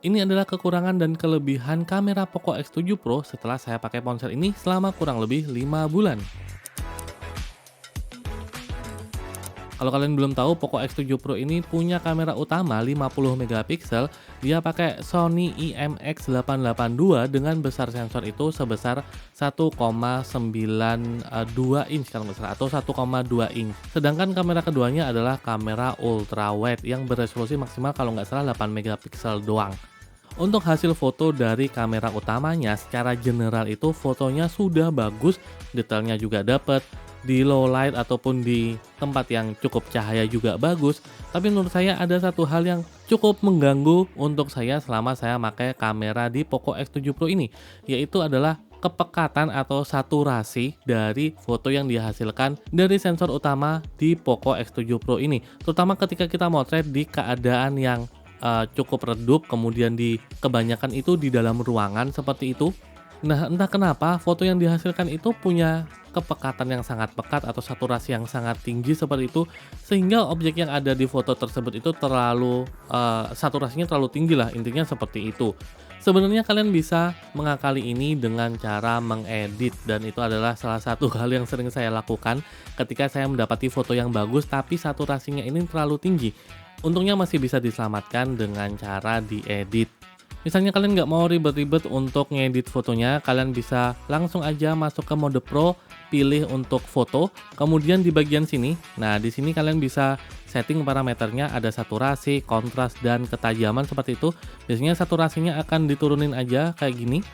Ini adalah kekurangan dan kelebihan kamera Poco X7 Pro setelah saya pakai ponsel ini selama kurang lebih 5 bulan. Kalau kalian belum tahu, Poco X7 Pro ini punya kamera utama 50 megapiksel. Dia pakai Sony IMX882 dengan besar sensor itu sebesar 1,92 inch kalau nggak salah, atau 1,2 inch. Sedangkan kamera keduanya adalah kamera ultra wide yang beresolusi maksimal kalau nggak salah 8 megapiksel doang. Untuk hasil foto dari kamera utamanya secara general itu fotonya sudah bagus, detailnya juga dapet, di low light ataupun di tempat yang cukup cahaya juga bagus. Tapi menurut saya ada satu hal yang cukup mengganggu untuk saya selama saya pakai kamera di Poco X7 Pro ini, yaitu adalah kepekatan atau saturasi dari foto yang dihasilkan dari sensor utama di Poco X7 Pro ini, terutama ketika kita motret di keadaan yang cukup redup, kemudian di kebanyakan itu di dalam ruangan seperti itu. Nah, entah kenapa foto yang dihasilkan itu punya kepekatan yang sangat pekat atau saturasi yang sangat tinggi seperti itu, sehingga objek yang ada di foto tersebut itu terlalu saturasinya terlalu tinggi lah, intinya seperti itu. Sebenarnya kalian bisa mengakali ini dengan cara mengedit, dan itu adalah salah satu hal yang sering saya lakukan ketika saya mendapati foto yang bagus tapi saturasinya ini terlalu tinggi. Untungnya masih bisa diselamatkan dengan cara diedit. Misalnya kalian nggak mau ribet-ribet untuk ngedit fotonya, kalian bisa langsung aja masuk ke mode Pro, pilih untuk foto, kemudian di bagian sini, nah di sini kalian bisa setting parameternya, ada saturasi, kontras, dan ketajaman seperti itu. Biasanya saturasinya akan diturunin aja kayak gini,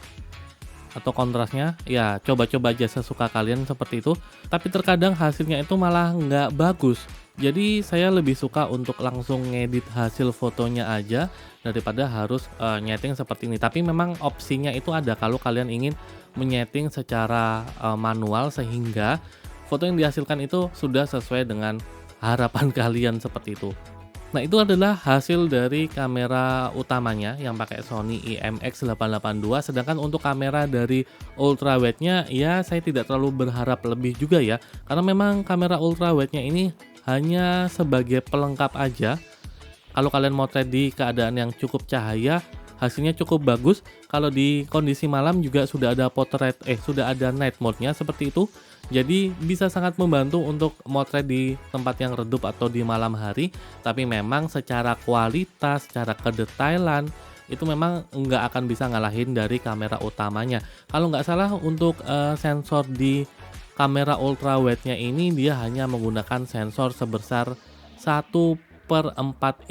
atau kontrasnya, ya coba-coba aja sesuka kalian seperti itu. Tapi terkadang hasilnya itu malah nggak bagus. Jadi saya lebih suka untuk langsung ngedit hasil fotonya aja daripada harus nyeting seperti ini. Tapi memang opsinya itu ada kalau kalian ingin menyeting secara manual sehingga foto yang dihasilkan itu sudah sesuai dengan harapan kalian seperti itu. Nah, itu adalah hasil dari kamera utamanya yang pakai Sony IMX882, sedangkan untuk kamera dari ultra wide-nya ya saya tidak terlalu berharap lebih juga ya, karena memang kamera ultra wide-nya ini hanya sebagai pelengkap aja. Kalau kalian motret di keadaan yang cukup cahaya, hasilnya cukup bagus. Kalau di kondisi malam juga sudah ada sudah ada night mode-nya seperti itu. Jadi bisa sangat membantu untuk motret di tempat yang redup atau di malam hari. Tapi memang secara kualitas, secara kedetailan itu memang nggak akan bisa ngalahin dari kamera utamanya. Kalau nggak salah untuk sensor di kamera ultra wide-nya ini dia hanya menggunakan sensor sebesar 1/4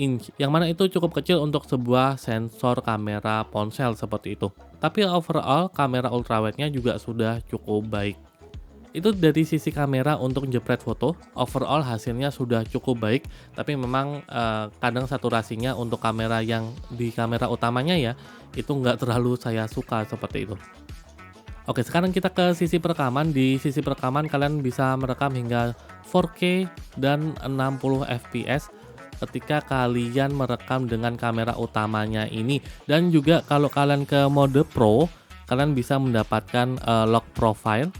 inch, yang mana itu cukup kecil untuk sebuah sensor kamera ponsel seperti itu. Tapi overall kamera ultra wide-nya juga sudah cukup baik. Itu dari sisi kamera untuk jepret foto, overall hasilnya sudah cukup baik, tapi memang kadang saturasinya untuk kamera yang di kamera utamanya ya, itu nggak terlalu saya suka seperti itu. Oke, sekarang kita ke sisi perekaman. Di sisi perekaman kalian bisa merekam hingga 4K dan 60 fps ketika kalian merekam dengan kamera utamanya ini. Dan juga kalau kalian ke mode Pro, kalian bisa mendapatkan lock profile.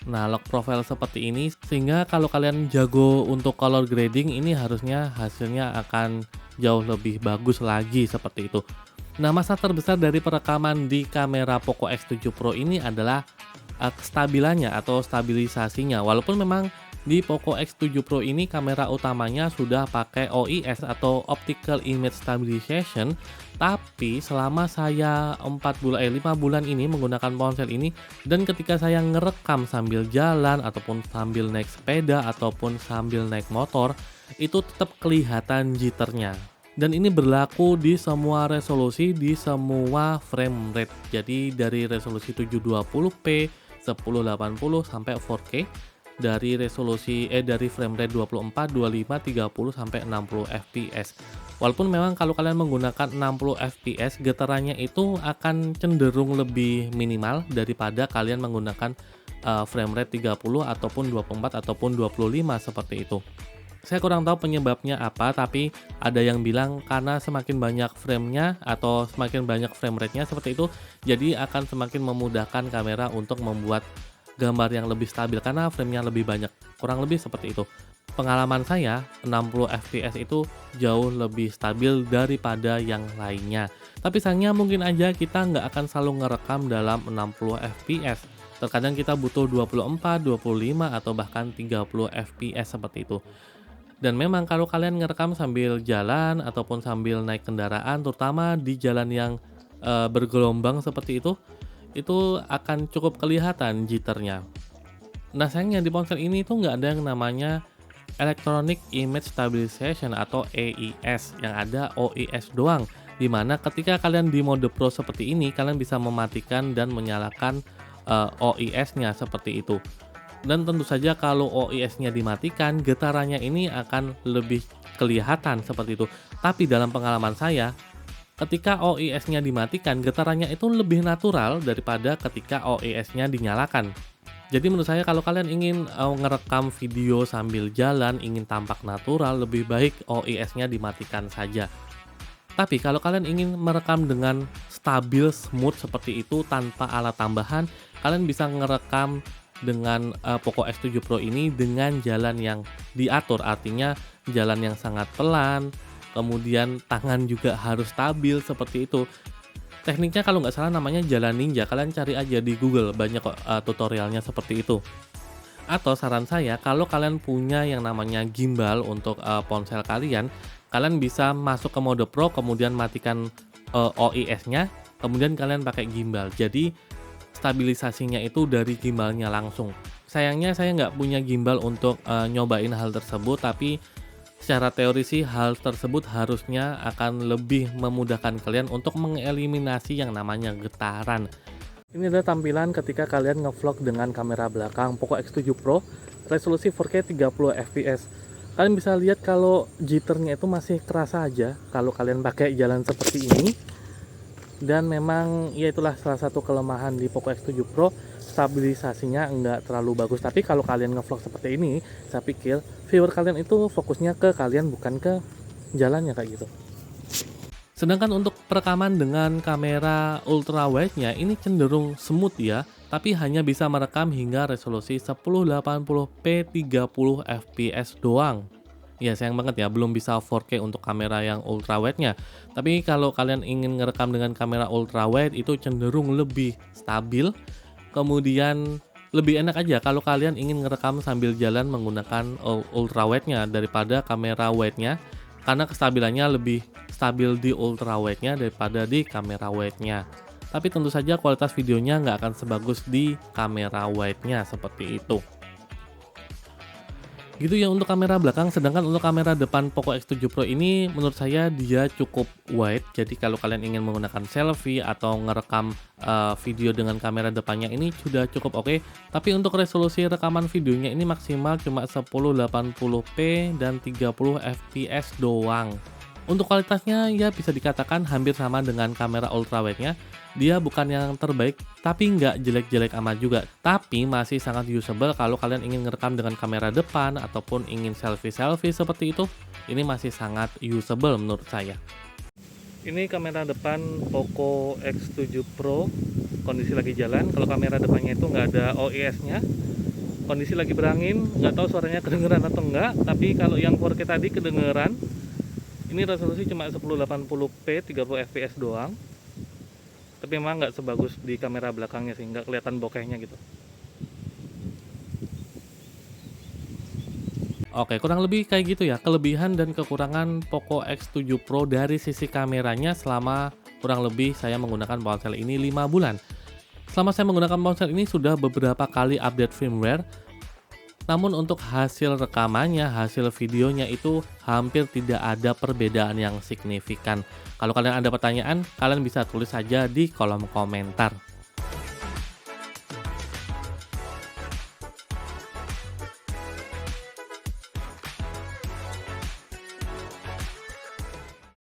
Nah, lock profile seperti ini sehingga kalau kalian jago untuk color grading ini harusnya hasilnya akan jauh lebih bagus lagi seperti itu. Nah, masalah terbesar dari perekaman di kamera Poco X7 Pro ini adalah kestabilannya atau stabilisasinya. Walaupun memang di Poco X7 Pro ini kamera utamanya sudah pakai OIS atau Optical Image Stabilization, tapi selama saya 5 bulan ini menggunakan ponsel ini, dan ketika saya ngerekam sambil jalan ataupun sambil naik sepeda ataupun sambil naik motor, itu tetap kelihatan jitternya. Dan ini berlaku di semua resolusi, di semua frame rate. Jadi dari resolusi 720p, 1080 sampai 4K, dari frame rate 24, 25, 30 sampai 60 fps. Walaupun memang kalau kalian menggunakan 60 fps, getarannya itu akan cenderung lebih minimal daripada kalian menggunakan frame rate 30 ataupun 24 ataupun 25 seperti itu. Saya kurang tahu penyebabnya apa, tapi ada yang bilang karena semakin banyak frame-nya atau semakin banyak frame rate-nya seperti itu, jadi akan semakin memudahkan kamera untuk membuat gambar yang lebih stabil karena frame-nya lebih banyak. Kurang lebih seperti itu. Pengalaman saya, 60 fps itu jauh lebih stabil daripada yang lainnya. Tapi sayangnya mungkin aja kita nggak akan selalu ngerekam dalam 60 fps. Terkadang kita butuh 24, 25, atau bahkan 30 fps seperti itu. Dan memang kalau kalian ngerekam sambil jalan ataupun sambil naik kendaraan, terutama di jalan yang bergelombang seperti itu akan cukup kelihatan jitternya. Nah sayangnya di ponsel ini tuh nggak ada yang namanya Electronic Image Stabilization atau EIS, yang ada OIS doang. Dimana ketika kalian di mode Pro seperti ini, kalian bisa mematikan dan menyalakan OIS-nya seperti itu. Dan tentu saja kalau OIS-nya dimatikan, getarannya ini akan lebih kelihatan seperti itu. Tapi dalam pengalaman saya, ketika OIS-nya dimatikan, getarannya itu lebih natural daripada ketika OIS-nya dinyalakan. Jadi menurut saya kalau kalian ingin ngerekam video sambil jalan, ingin tampak natural, lebih baik OIS-nya dimatikan saja. Tapi kalau kalian ingin merekam dengan stabil, smooth seperti itu tanpa alat tambahan, kalian bisa ngerekam dengan Poco X7 Pro ini dengan jalan yang diatur, artinya jalan yang sangat pelan, kemudian tangan juga harus stabil seperti itu. Tekniknya kalau nggak salah namanya jalan ninja, kalian cari aja di Google, banyak kok tutorialnya seperti itu. Atau saran saya, kalau kalian punya yang namanya gimbal untuk ponsel kalian bisa masuk ke mode Pro, kemudian matikan OIS-nya, kemudian kalian pakai gimbal. Jadi stabilisasinya itu dari gimbalnya langsung. Sayangnya saya nggak punya gimbal untuk nyobain hal tersebut, tapi secara teori sih hal tersebut harusnya akan lebih memudahkan kalian untuk mengeliminasi yang namanya getaran. Ini adalah tampilan ketika kalian ngevlog dengan kamera belakang Poco X7 Pro resolusi 4K 30 fps. Kalian bisa lihat kalau jitternya itu masih kerasa aja kalau kalian pakai jalan seperti ini. Dan memang ya itulah salah satu kelemahan di Poco X7 Pro, stabilisasinya nggak terlalu bagus. Tapi kalau kalian ngevlog seperti ini, saya pikir viewer kalian itu fokusnya ke kalian bukan ke jalannya kayak gitu. Sedangkan untuk perekaman dengan kamera ultrawide-nya ini cenderung smooth ya, tapi hanya bisa merekam hingga resolusi 1080p 30 fps doang. Ya sayang banget ya, belum bisa 4K untuk kamera yang ultrawide-nya. Tapi kalau kalian ingin ngerekam dengan kamera ultrawide itu cenderung lebih stabil. Kemudian lebih enak aja kalau kalian ingin ngerekam sambil jalan menggunakan ultrawide-nya daripada kamera wide-nya. Karena kestabilannya lebih stabil di ultrawide-nya daripada di kamera wide-nya. Tapi tentu saja kualitas videonya nggak akan sebagus di kamera wide-nya seperti itu. Gitu ya untuk kamera belakang. Sedangkan untuk kamera depan Poco X7 Pro ini menurut saya dia cukup wide. Jadi kalau kalian ingin menggunakan selfie atau ngerekam video dengan kamera depannya ini sudah cukup oke. Tapi untuk resolusi rekaman videonya ini maksimal cuma 1080p dan 30 fps doang. Untuk kualitasnya ya bisa dikatakan hampir sama dengan kamera ultrawide-nya. Dia bukan yang terbaik, tapi nggak jelek-jelek amat juga. Tapi masih sangat usable kalau kalian ingin ngerekam dengan kamera depan ataupun ingin selfie-selfie seperti itu. Ini masih sangat usable menurut saya. Ini kamera depan Poco X7 Pro, kondisi lagi jalan. Kalau kamera depannya itu nggak ada OIS-nya, kondisi lagi berangin, nggak tahu suaranya kedengeran atau enggak. Tapi kalau yang 4K tadi kedengeran. Ini resolusi cuma 1080p 30 fps doang. Tapi memang nggak sebagus di kamera belakangnya sih, nggak kelihatan bokehnya gitu. Oke, kurang lebih kayak gitu ya kelebihan dan kekurangan Poco X7 Pro dari sisi kameranya selama kurang lebih saya menggunakan ponsel ini 5 bulan. Selama saya menggunakan ponsel ini sudah beberapa kali update firmware. Namun untuk hasil rekamannya, hasil videonya itu hampir tidak ada perbedaan yang signifikan. Kalau kalian ada pertanyaan, kalian bisa tulis saja di kolom komentar.